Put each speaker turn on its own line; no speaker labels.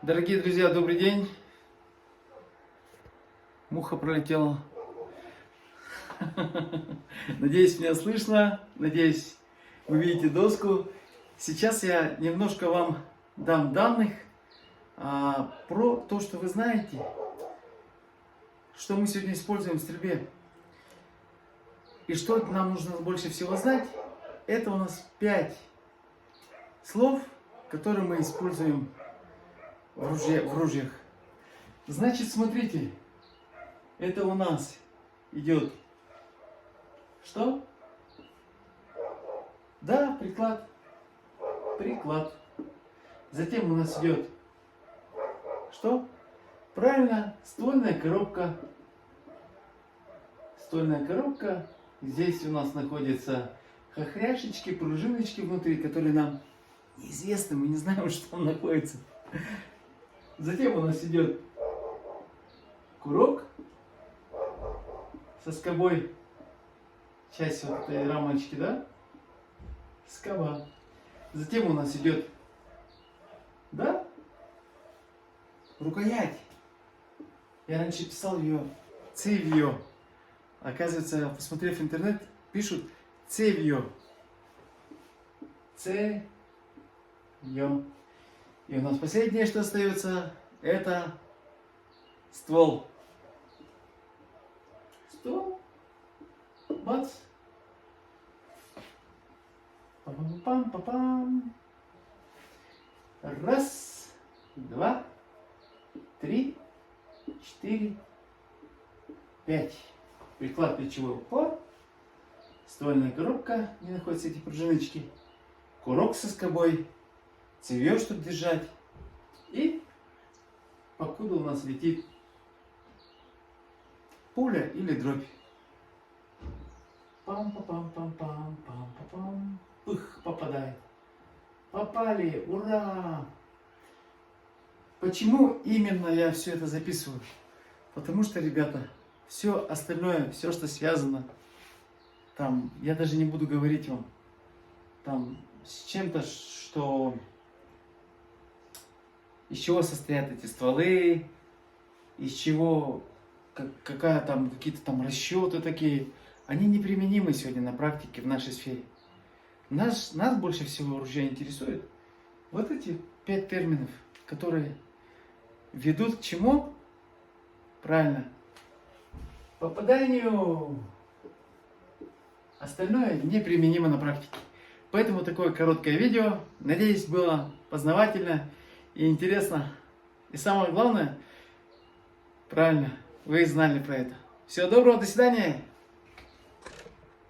Дорогие друзья, добрый день. Муха пролетела. Надеюсь, меня слышно. Надеюсь, вы видите доску. Сейчас я немножко вам дам данных про то, что вы знаете, что мы сегодня используем в стрельбе. И что нам нужно больше всего знать, это у нас 5 слов, которые мы используем в ружьях. Значит, смотрите, это у нас идет что? Да, приклад. Приклад. Затем у нас идет что? Правильно, ствольная коробка. Ствольная коробка. Здесь у нас находятся хохряшечки, пружиночки внутри, которые нам неизвестны, мы не знаем, что там находится. Затем у нас идет курок со скобой. Часть вот этой рамочки, да? Скоба. Затем у нас идет, да? Рукоять. Я раньше писал ее цевьё. Оказывается, посмотрев интернет, пишут цевьё. Цевьё. И у нас последнее, что остается, это ствол. Ствол. Бац. Пам-пам-пам-пам. Раз, два, три, 4, 5. Приклад плечевой упор. Ствольная коробка, где находятся эти пружиночки. Курок со скобой. Цевьё, чтобы держать. И покуда у нас летит пуля или дробь. Пам-пам-пам-пам-пам-пам. Пых, попадает. Попали, ура! Почему именно я все это записываю? Потому что, ребята, все остальное, все, что связано, там, я даже не буду говорить вам, там, с чем-то, что, из чего состоят эти стволы, из чего, какая там, какие-то там расчеты такие, они неприменимы сегодня на практике в нашей сфере. Нас больше всего ружья интересует вот эти 5 терминов, которые ведут к чему? Правильно. Попаданию. Остальное неприменимо на практике. Поэтому такое короткое видео. Надеюсь, было познавательно и интересно. И самое главное, правильно, вы знали про это. Всего доброго, до свидания.